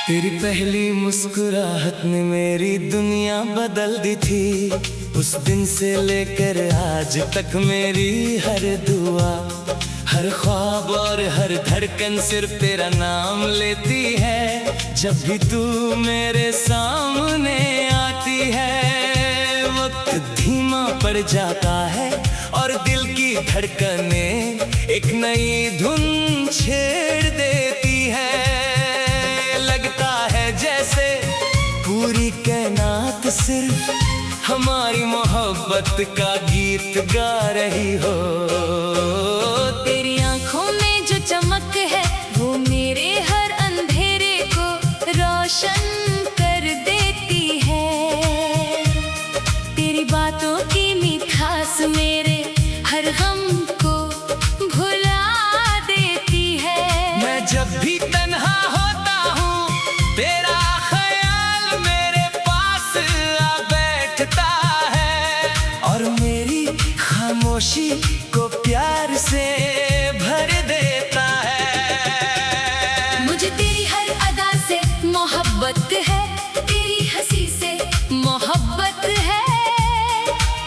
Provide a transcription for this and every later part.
तेरी पहली मुस्कुराहट ने मेरी दुनिया बदल दी थी। उस दिन से लेकर आज तक मेरी हर दुआ, हर ख्वाब और हर धड़कन सिर्फ तेरा नाम लेती है। जब भी तू मेरे सामने आती है, वक्त धीमा पड़ जाता है और दिल की धड़कनें एक नई धुन छेड़ देती है। लगता है जैसे पूरी कायनात सिर्फ हमारी मोहब्बत का गीत गा रही हो। तेरी आंखों में जो चमक है वो मेरे हर अंधेरे को रोशन कर देती है। तेरी बातों की मिठास मेरे हर गम को भुला देती है। मैं जब भी तन्हा होता हूँ, तेरा ख्याल मेरे पास आ बैठता है और मेरी खामोशी को प्यार से भर देता है। मुझे तेरी हर अदा से मोहब्बत है, तेरी हंसी से मोहब्बत है,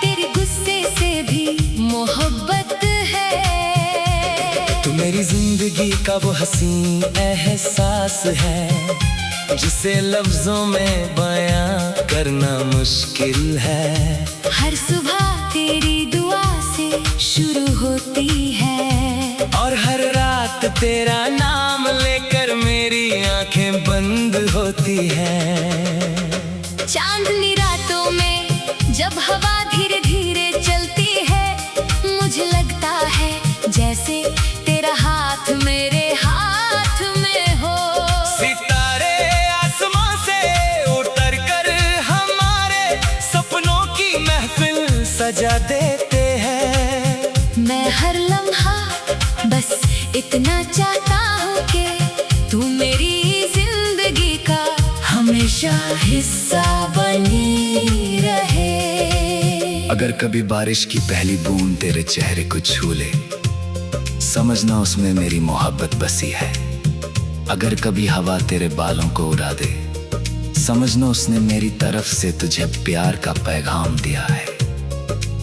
तेरे गुस्से से भी मोहब्बत है। तू मेरी जिंदगी का वो हसीन एहसास है जिसे लफ्जों में बयां करना मुश्किल है। हर सुबह तेरी दुआ से शुरू होती है और हर रात तेरा नाम लेकर मेरी आंखें बंद होती हैं। चांदनी रातों में जब हवा धीरे धीरे चलती है, मुझे लगता है जैसे तेरा हाथ मेरे हाथ में हो। सितारे आसमां से उतर कर हमारे सपनों की महफिल सजा देते हैं। मैं हर लम्हा बस इतना चाहता हूँ कि तू मेरी जिंदगी का हमेशा हिस्सा बनी रहे। अगर कभी बारिश की पहली बूंद तेरे चेहरे को छू ले, समझना उसमें मेरी मोहब्बत बसी है। अगर कभी हवा तेरे बालों को उड़ा दे, समझना उसने मेरी तरफ से तुझे प्यार का पैगाम दिया है।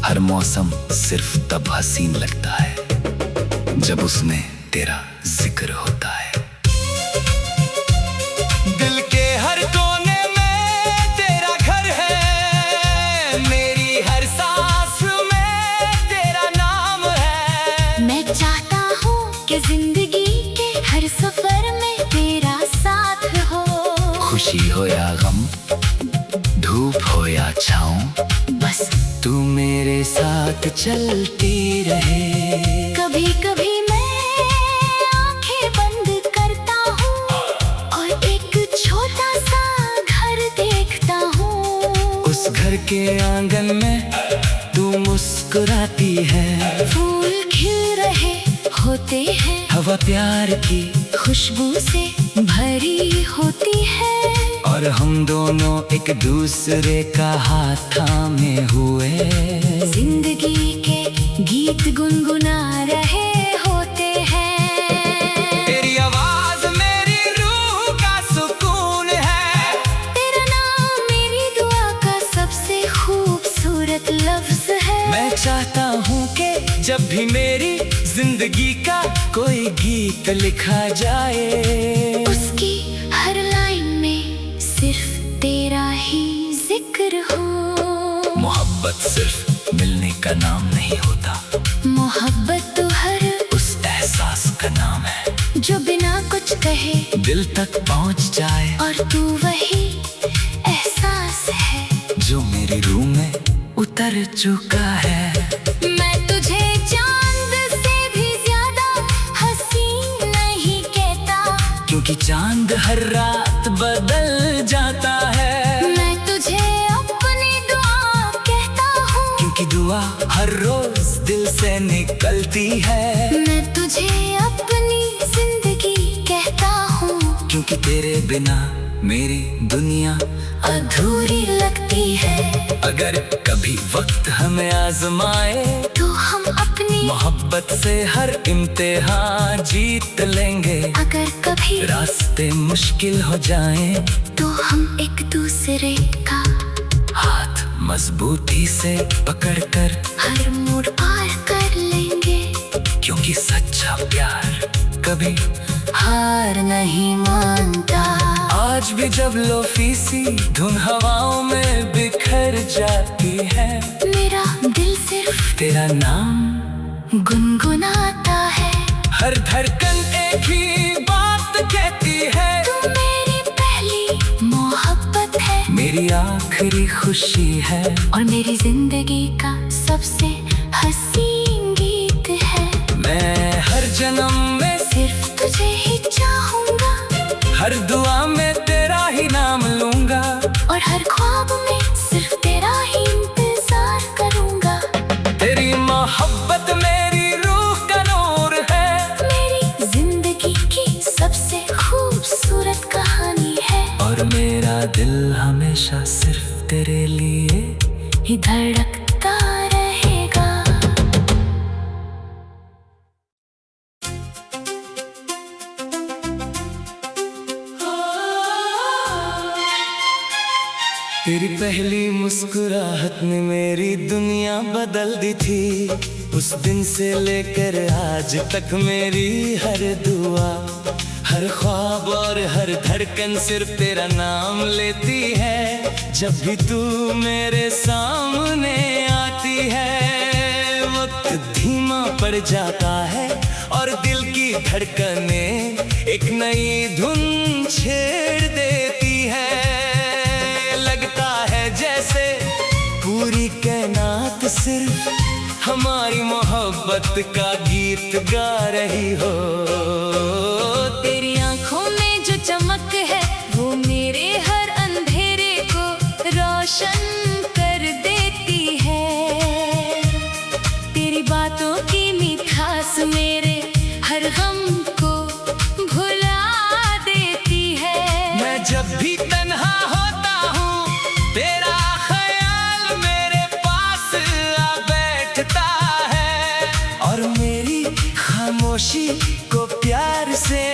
हर मौसम सिर्फ तब हसीन लगता है जब उसमें तेरा जिक्र होता है। दिल के हर कोने में तेरा घर है, मेरी हर सांस में तेरा नाम है। मैं चाहता हूँ कि जिंदगी के हर सफर में तेरा साथ हो। खुशी हो या गम, धूप हो या छाँव, बस तू मेरे साथ चलती रहे। कभी कभी मैं आंखें बंद करता हूँ और एक छोटा सा घर देखता हूँ। उस घर के आंगन में तू मुस्कुराती है। फूल खिल रहे होते हैं, हवा प्यार की खुशबू से भरी होती है और हम दोनों एक दूसरे का हाथ थामे हुए जिंदगी के गीत गुनगुना रहे होते हैं। तेरी आवाज मेरी रूह का सुकून है, तेरा नाम मेरी दुआ का सबसे खूबसूरत लफ्ज है। मैं चाहता हूँ कि जब भी मेरी जिंदगी का कोई गीत लिखा जाए, उसकी हर लाइन में सिर्फ तेरा ही जिक्र हो। मोहब्बत सिर्फ मिलने का नाम नहीं होता, मोहब्बत तो हर उस एहसास का नाम है जो बिना कुछ कहे दिल तक पहुँच जाए और तू वही एहसास है जो मेरी रूह में उतर चुका है। मैं तुझे चांद से भी ज्यादा हसीन नहीं कहता, क्योंकि चांद हर रात बदल जाता है। मैं तुझे अपनी दुआ कहता हूँ, क्योंकि दुआ हर रोज दिल से निकलती है। मैं तुझे अपनी जिंदगी कहता हूँ, क्योंकि तेरे बिना मेरी दुनिया अधूरी लगती है। अगर कभी वक्त हमें आजमाए तो हम अपनी मोहब्बत मोहब्बत से हर इम्तिहान जीत लेंगे। अगर कभी रास्ते मुश्किल हो जाएं तो हम एक दूसरे का हाथ मजबूती से पकड़कर हर मोड़ पार कर लेंगे। क्योंकि सच्चा प्यार कभी हार नहीं मानता। आज भी जब लोफीसी धुन हवाओं में बिखर जाती है, मेरा दिल सिर्फ तेरा नाम गुनगुनाता है। हर धड़कन एक ही बात कहती है, तू मेरी पहली मोहब्बत है, मेरी आखिरी खुशी है और मेरी जिंदगी का सबसे हसीन गीत है। मैं हर जन्म में सिर्फ तुझे ही चाहूंगा, हर दुआ में तेरा ही नाम लूंगा, और हर ख्वाब में सिर्फ तेरा ही इंतजार करूंगा। तेरी मोहब्बत मेरी रूह का नूर है, मेरी जिंदगी की सबसे खूबसूरत कहानी है, और मेरा दिल हमेशा सिर्फ तेरे लिए ही धड़कता रहेगा। तेरी पहली मुस्कुराहट ने मेरी दुनिया बदल दी थी। उस दिन से लेकर आज तक मेरी हर दुआ, हर ख्वाब और हर धड़कन सिर्फ तेरा नाम लेती है। जब भी तू मेरे सामने आती है, वक्त धीमा पड़ जाता है और दिल की धड़कनें एक नई धुन छेड़ देती है। लगता है जैसे पूरी कायनात सिर्फ हमारी मोहब्बत का गीत गा रही हो। तेरी आंखों में जो चमक है वो मेरे हर अंधेरे को रोशन कर देती है। तेरी बातों की मिठास मेरे हर गम को भुला देती है। मैं जब भी तन्हा होता हूँ, तेरा ख्याल मेरे पास आ बैठता है, और मेरी खामोशी को प्यार से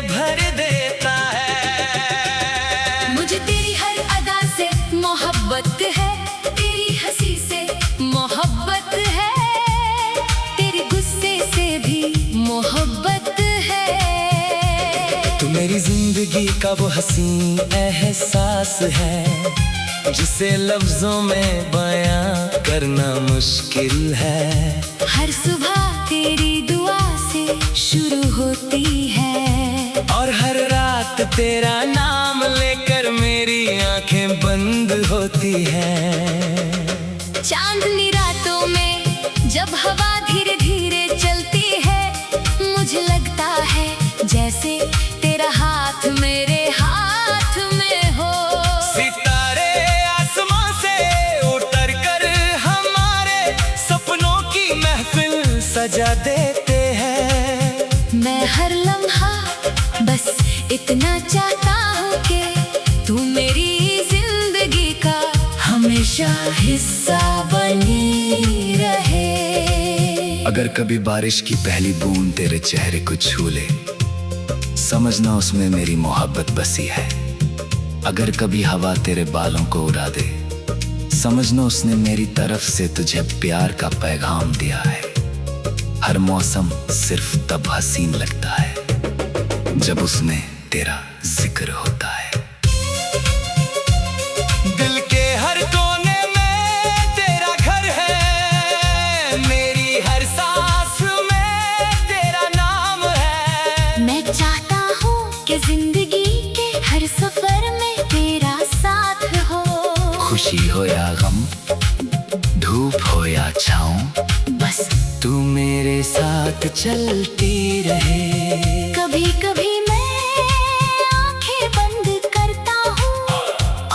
भर देता है। मुझे तेरी हर अदा से मोहब्बत है, तेरी हंसी से मोहब्बत है, तेरे गुस्से से भी मोहब्बत है। तू मेरी जिंदगी का वो हसीन एहसास है, जिसे लफ्जों में बयां करना मुश्किल है। हर सुबह तेरी दुआ से शुरू होती है, और हर रात तेरा नाम लेकर मेरी आंखें बंद होती हैं। चांदनी रातों में जब हवा धीरे धीरे चलती है, मुझे लगता है जैसे तेरा हाथ मेरे हाथ में हो। सितारे आसमां से उतर कर हमारे सपनों की महफिल सजा देते हैं। मैं हर लम्हा बस इतना चाहता हूँ कि तू मेरी जिंदगी का हमेशा हिस्सा बनी रहे। अगर कभी बारिश की पहली बूंद तेरे चेहरे को छू ले, समझना उसमें मेरी मोहब्बत बसी है। अगर कभी हवा तेरे बालों को उड़ा दे, समझना उसने मेरी तरफ से तुझे प्यार का पैगाम दिया है। हर मौसम सिर्फ तब हसीन लगता है जब उसमें तेरा जिक्र होता है। दिल के हर कोने में तेरा घर है, मेरी हर सांस में तेरा नाम है। मैं चाहता हूँ कि जिंदगी के हर सफर में तेरा साथ हो। खुशी हो या गम, धूप हो या छाँव, बस तू मेरे साथ चलती रहे। कभी कभी मैं आंखें बंद करता हूँ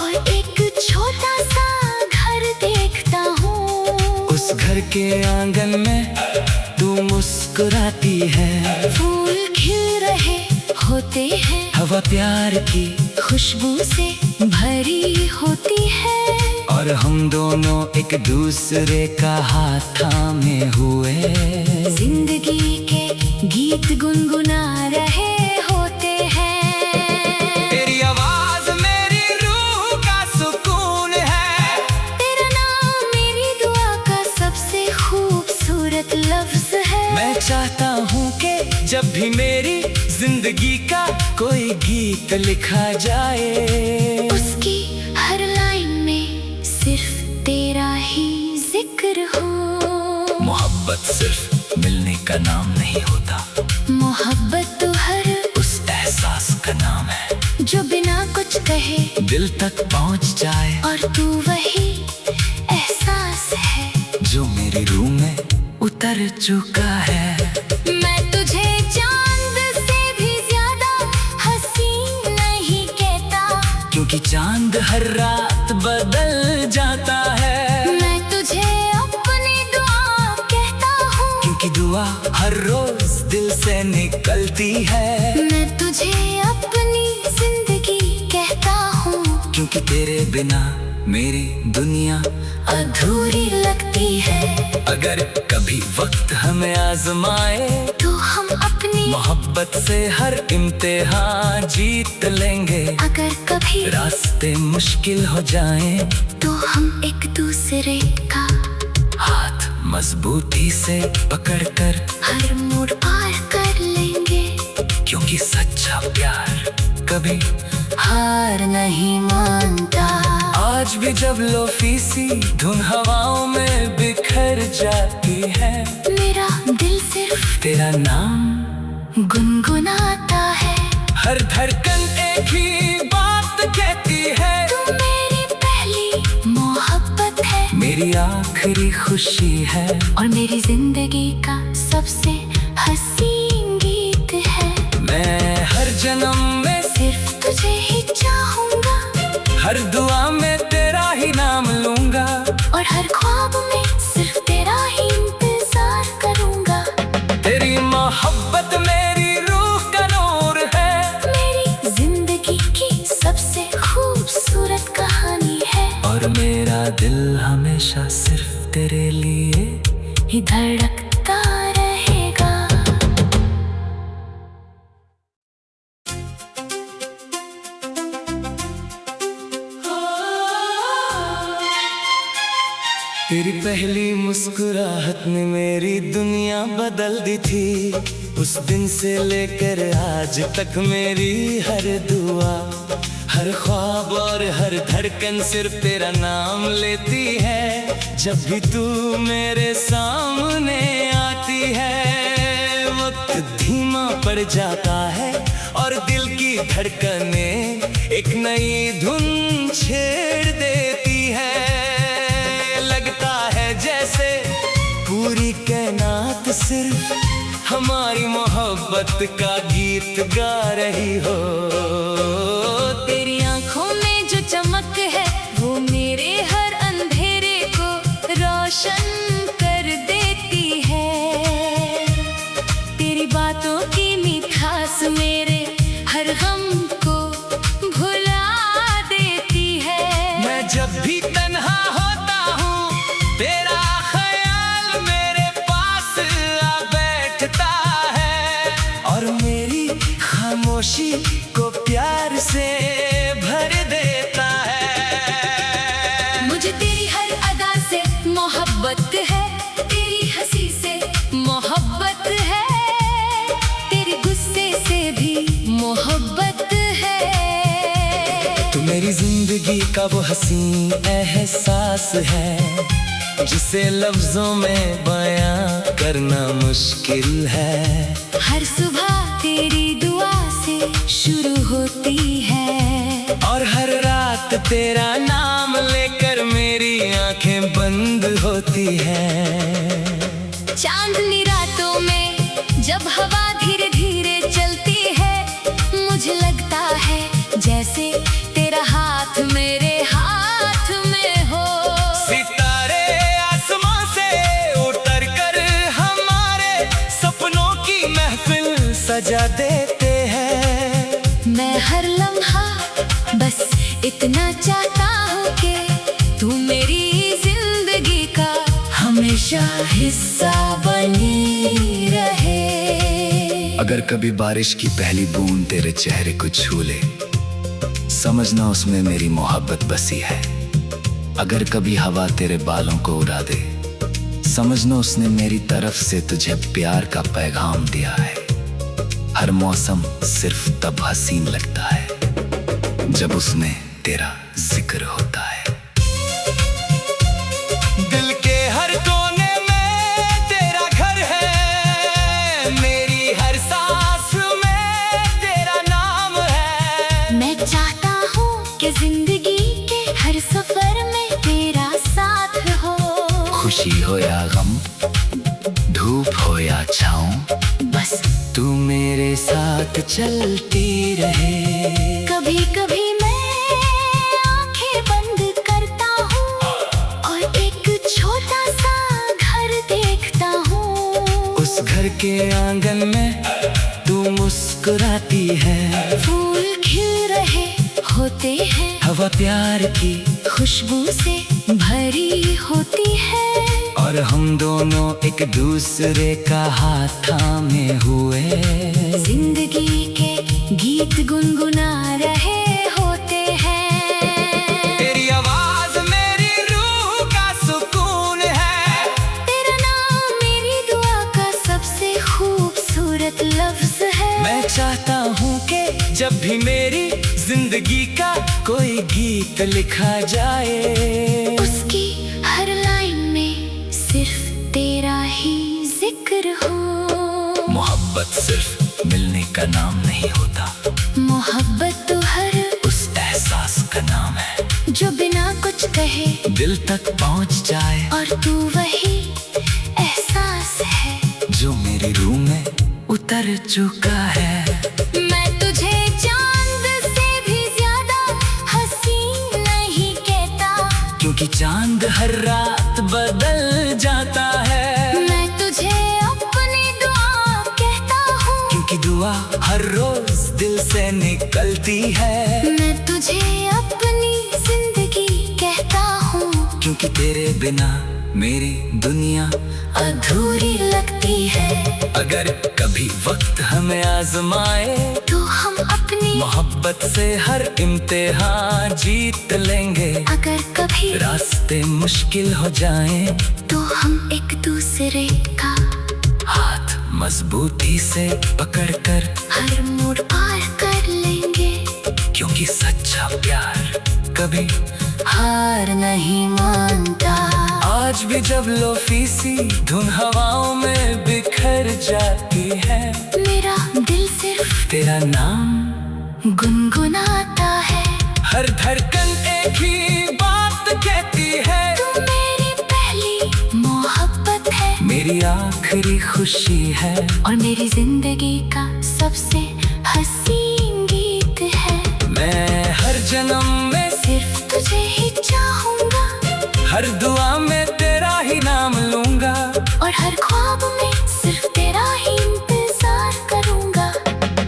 और एक छोटा सा घर देखता हूँ। उस घर के आंगन में तू मुस्कुराती है, फूल खिल रहे होते हैं, हवा प्यार की खुशबू से भरी होती है। और और हम दोनों एक दूसरे का हाथ थामे हुए जिंदगी के गीत गुनगुना रहे होते हैं। तेरी आवाज मेरी रूह का सुकून है, तेरा नाम मेरी दुआ का सबसे खूबसूरत लफ्ज है। मैं चाहता हूँ कि जब भी मेरी जिंदगी का कोई गीत लिखा जाए, उसकी हर लाइन में सिर्फ तेरा ही जिक्र हो। मोहब्बत सिर्फ मिलने का नाम नहीं होता, मोहब्बत तो हर उस एहसास का नाम है जो बिना कुछ कहे दिल तक पहुंच जाए, और तू वही एहसास है जो मेरी रूह में उतर चुका है। मैं तुझे चांद से भी ज्यादा हसीन नहीं कहता, क्योंकि चांद हर रात बदल जाता है। मैं तुझे अपनी दुआ कहता हूँ, क्योंकि दुआ हर रोज दिल से निकलती है। मैं तुझे अपनी जिंदगी कहता हूँ, क्योंकि तेरे बिना मेरी दुनिया अधूरी लगती है। अगर कभी वक्त हमें आजमाए तो हम अपनी मोहब्बत से हर इम्तिहान जीत लेंगे। अगर कभी रास्ते मुश्किल हो जाएं तो हम एक दूसरे का हाथ मजबूती से पकड़कर हर मोड़ पार कर लेंगे, क्योंकि सच्चा प्यार कभी हार नहीं मानता। आज भी जब लोफी सी धुन हवाओं में बिखर जाती है, मेरा दिल सिर्फ तेरा नाम गुनगुनाता है। हर धड़कन एक ही बात कहती है, तू मेरी पहली मोहब्बत है, मेरी आखिरी खुशी है, और मेरी जिंदगी का सबसे हसीन गीत है। मैं हर जन्म में सिर्फ तुझे ही चाहूंगा, हर दुआ में तेरा ही नाम लूंगा, और हर ख्वाब में सिर्फ तेरा ही इंतजार करूंगा। तेरी मोहब्बत मेरी रूह का नूर है, मेरी जिंदगी की सबसे खूबसूरत कहानी है, और मेरा दिल हमेशा सिर्फ तेरे लिए ही धड़कता रहेगा। तेरी पहली मुस्कुराहट ने मेरी दुनिया बदल दी थी। उस दिन से लेकर आज तक मेरी हर दुआ, हर ख्वाब और हर धड़कन सिर्फ तेरा नाम लेती है। जब भी तू मेरे सामने आती है, वक्त धीमा पड़ जाता है और दिल की धड़कनें एक नई धुन छेड़ देती है। लगता है जैसे पूरी कायनात सिर्फ हमारी मोहब्बत का गीत गा रही हो। तेरी आंखों में जो चमक है वो मेरे हर अंधेरे को रोशन कर देती है। तेरी बातों की मिठास मेरे हर गम को भुला देती है। मैं जब भी तन्हा होता हूँ, तेरा ख्याल मेरे पास आ बैठता है, और मेरी खामोशी को प्यार से भर देता है। मुझे तेरी हर अदा से मोहब्बत है, तेरी हंसी से मोहब्बत है, तेरे गुस्से से भी मोहब्बत है। तू मेरी जिंदगी का वो हसीन एहसास है, जिसे लफ्जों में बयां करना मुश्किल है। हर सुबह तेरी दुआ से शुरू होती है, और हर रात तेरा नाम लेकर मेरी आंखें बंद होती हैं। चांदनी रातों में जब हवा धीरे धीरे चलती है, मुझे लगता है जैसे तेरा हाथ मेरे हाथ में हो। सितारे आसमां से उतर कर हमारे सपनों की महफिल सजा देते हैं। मैं हर लम्हा बस इतना चाहता हूँ कि तू मेरे हमेशा हिस्सा बनी रहे। अगर कभी बारिश की पहली बूंद तेरे चेहरे को छू ले, समझना उसमें मेरी मोहब्बत बसी है। अगर कभी हवा तेरे बालों को उड़ा दे, समझना उसने मेरी तरफ से तुझे प्यार का पैगाम दिया है। हर मौसम सिर्फ तब हसीन लगता है जब उसमें तेरा जिक्र होता है। दिल के हर कोने में तेरा घर है, मेरी हर सांस में तेरा नाम है। मैं चाहता हूँ कि जिंदगी के हर सफर में तेरा साथ हो। खुशी हो या गम, धूप हो या छाँव, बस तू मेरे साथ चलती रहे। कभी कभी मैं आंखें बंद करता हूँ और एक छोटा सा घर देखता हूँ। उस घर के आंगन में तू मुस्कुराती है। फूल खिल रहे होते हैं, हवा प्यार की खुशबू से भरी होती है। और हम दोनों एक दूसरे का हाथ थामे हुए जिंदगी के गीत गुनगुना रहे होते हैं। तेरी आवाज मेरी रूह का सुकून है। तेरा नाम मेरी दुआ का सबसे खूबसूरत लफ्ज है। मैं चाहता हूँ कि जब भी मेरी जिंदगी का कोई गीत लिखा जाए, उसकी हर लाइन में सिर्फ तेरा ही जिक्र हो। मोहब्बत सिर्फ मिलने का नाम नहीं होता, मोहब्बत तो हर उस एहसास का नाम है जो बिना कुछ कहे दिल तक पहुंच जाए। और तू वही एहसास है जो मेरी रूह में उतर चुका है। मैं तुझे चांद से भी ज्यादा हसीन नहीं कहता, क्योंकि चांद हर रात बदल जाता है। मैं तुझे अपनी दुआ कहता हूँ, क्योंकि दुआ हर रोज दिल से निकलती है। मैं तुझे अपनी जिंदगी कहता हूँ, क्योंकि तेरे बिना मेरी दुनिया अधूरी लगती है। अगर कभी वक्त हमें आजमाए, तो हम अपनी मोहब्बत से हर इम्तिहान जीत लेंगे। अगर कभी रास्ते मुश्किल हो जाएं, तो हम एक दूसरे का हाथ मजबूती से पकड़कर, हर मोड़ पार कर लेंगे। क्योंकि सच्चा प्यार कभी हार नहीं मानता। आज भी जब लोफी सी धुन हवाओं में बिखर जाती है, मेरा दिल सिर्फ तेरा नाम गुनगुनाता है। हर धड़कन एक ही बात कहती है, तू मेरी पहली मोहब्बत है, मेरी आखिरी खुशी है। और मेरी जिंदगी का सबसे हसीन गीत है। मैं हर जन्म में सिर्फ तुझे ही चाहूंगा, हर दुआ में तेरा ही नाम लूंगा, और हर ख्वाब में सिर्फ तेरा ही इंतजार करूंगा।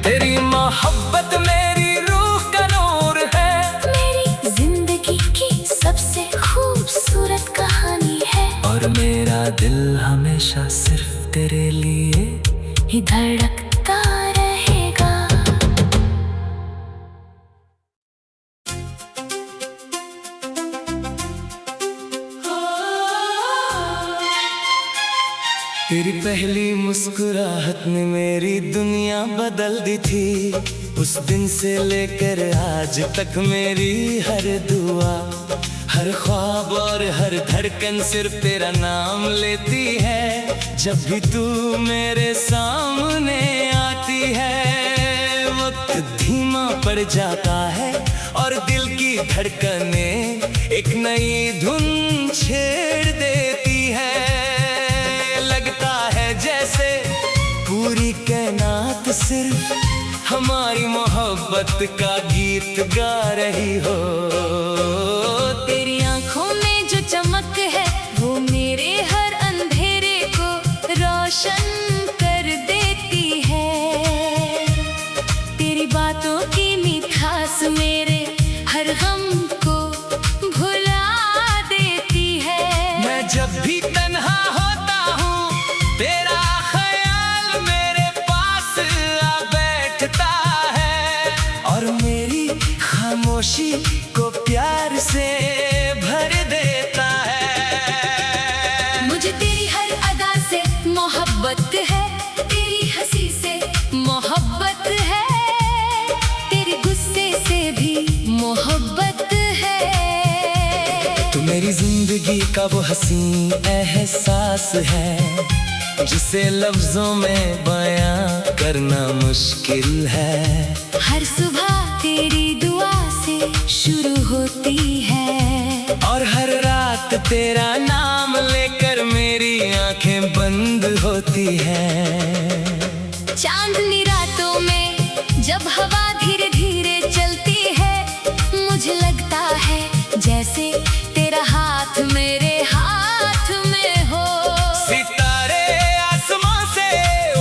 तेरी मोहब्बत मेरी रूह का नूर है, मेरी जिंदगी की सबसे खूबसूरत कहानी है। और मेरा दिल हमेशा सिर्फ तेरे लिए ही धड़कता रहेगा। तेरी पहली मुस्कुराहट ने मेरी दुनिया बदल दी थी। उस दिन से लेकर आज तक मेरी हर दुआ, हर ख्वाब और हर धड़कन सिर्फ तेरा नाम लेती है। जब भी तू मेरे सामने आती है, वक्त धीमा पड़ जाता है और दिल की धड़कनें एक नई धुन छेड़ देती है। लगता है जैसे पूरी कायनात सिर्फ हमारी मोहब्बत का गीत गा रही हो। तेरी आंखों में जो चमक है वो मेरे हर अंधेरे को रोशन कर देती है। तेरी बातों की मिठास मेरे हर गम को भुला देती है। मैं जब भी तन्हा होता मोहब्बत है, तेरी हंसी से मोहब्बत है, तेरे गुस्से से भी मोहब्बत है। तू मेरी जिंदगी का वो हसीन एहसास है, जिसे लफ्जों में बयां करना मुश्किल है। हर सुबह तेरी दुआ से शुरू होती है, और हर रात तेरा नाम लेकर मेरी आंखें बंद होती हैं। चांदनी रातों में जब हवा धीरे धीरे चलती है, मुझे लगता है जैसे तेरा हाथ मेरे हाथ में हो। सितारे आसमां से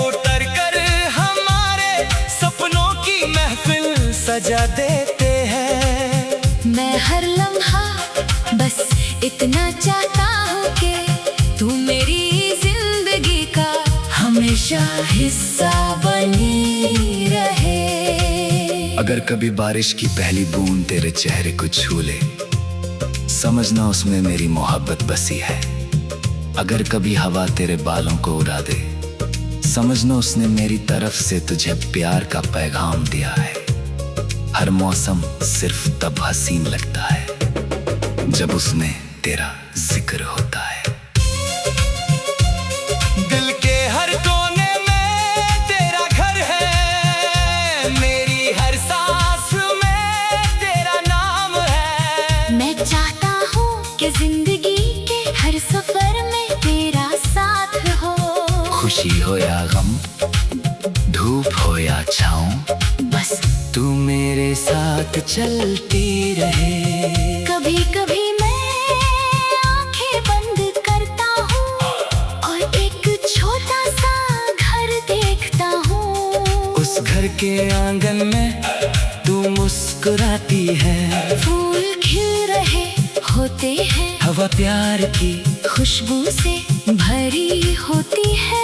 उतर कर हमारे सपनों की महफिल सजा देते हैं। मैं हर लम्हा बस इतना चाहता हूँ कि तू मेरी जिंदगी का हमेशा हिस्सा बनी रहे। अगर कभी बारिश की पहली बूंद तेरे चेहरे को छू ले, समझना उसमें मेरी मोहब्बत बसी है। अगर कभी हवा तेरे बालों को उड़ा दे, समझना उसने मेरी तरफ से तुझे प्यार का पैगाम दिया है। हर मौसम सिर्फ तब हसीन लगता है जब उसमें तेरा जिक्र होता है। दिल के हर कोने में तेरा घर है, मेरी हर सांस में तेरा नाम है। मैं चाहता हूँ कि जिंदगी के हर सफर में तेरा साथ हो। खुशी हो या गम, धूप हो या छाँव, बस तू मेरे साथ चलती रहे। कभी कभी मैं आंखें बंद करता हूँ और एक छोटा सा घर देखता हूँ। उस घर के आंगन में तू मुस्कुराती है, फूल खिल रहे होते हैं, हवा प्यार की खुशबू से भरी होती है,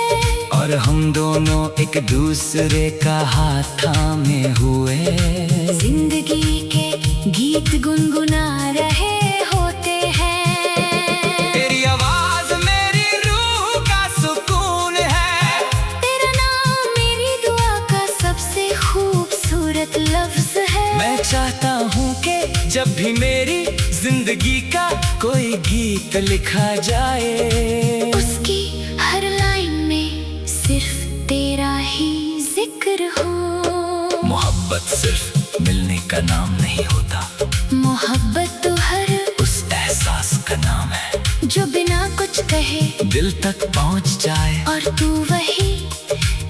और हम दोनों एक दूसरे का हाथ थामे हुए जिंदगी के गीत गुनगुना रहे होते हैं। तेरी आवाज मेरी रूह का सुकून है, तेरा नाम मेरी दुआ का सबसे खूबसूरत लफ्ज है। मैं चाहता हूँ कि जब भी मेरी जिंदगी का कोई गीत लिखा जाए, उसकी हर लाइन में सिर्फ तेरा ही जिक्र हो। मोहब्बत सिर्फ मिलने का नाम नहीं होता, मोहब्बत तो हर उस एहसास का नाम है जो बिना कुछ कहे दिल तक पहुंच जाए, और तू वही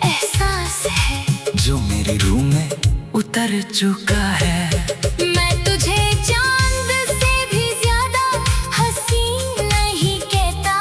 एहसास है जो मेरी रूह में उतर चुका है। मैं तुझे चांद से भी ज्यादा हसीन नहीं कहता,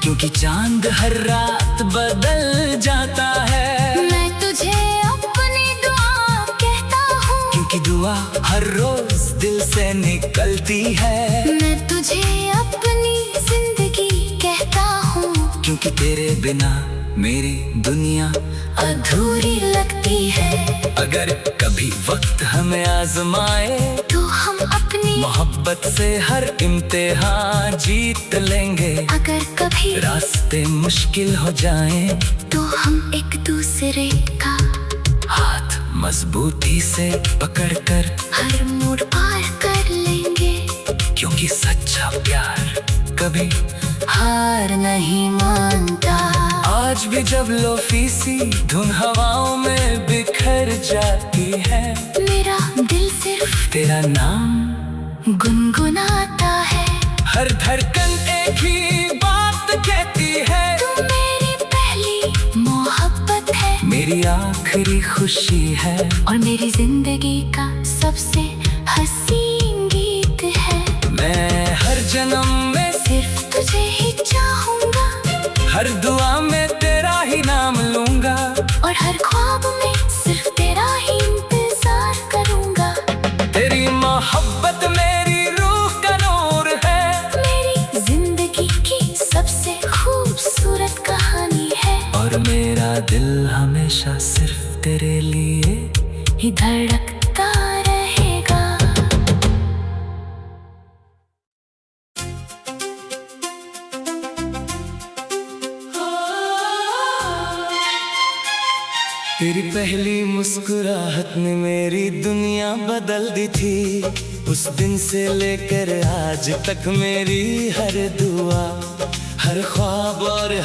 क्योंकि चांद हर रात बदल जाता है। मैं तुझे अपनी दुआ कहता हूँ, क्योंकि दुआ हर रोज दिल से निकलती है। मैं तुझे अपनी जिंदगी कहता हूँ, क्योंकि तेरे बिना मेरी दुनिया अधूरी लगती है। अगर कभी वक्त हमें आजमाए, तो हम अपनी मोहब्बत से हर इम्तिहान जीत लेंगे। अगर कभी रास्ते मुश्किल हो जाएं, तो हम एक दूसरे का हाथ मजबूती से पकड़कर हर मोड़ पार कर लेंगे। क्योंकि सच्चा प्यार कभी हार नहीं मानता। आज भी जब लोफी सी धुन हवाओं में बिखर जाती है, मेरा दिल सिर्फ तेरा नाम गुनगुनाता है। हर धड़कन एक ही बात कहती है, तू मेरी पहली मोहब्बत है, मेरी आखिरी खुशी है, और मेरी जिंदगी का सबसे हसीन गीत है। मैं हर जन्म में सिर्फ तुझे ही चाहूंगा, हर दुआ में तेरा ही नाम लूंगा, और हर ख्वाब में सिर्फ तेरा ही इंतजार करूंगा। तेरी मोहब्बत मेरी रूह का नूर है, मेरी जिंदगी की सबसे खूबसूरत कहानी है, और मेरा दिल हमेशा सिर्फ तेरे लिए ही धड़कता रहेगा। तेरी पहली मुस्कुराहट ने मेरी दुनिया बदल दी थी। उस दिन से लेकर आज तक मेरी हर दुआ, हर ख्वाब और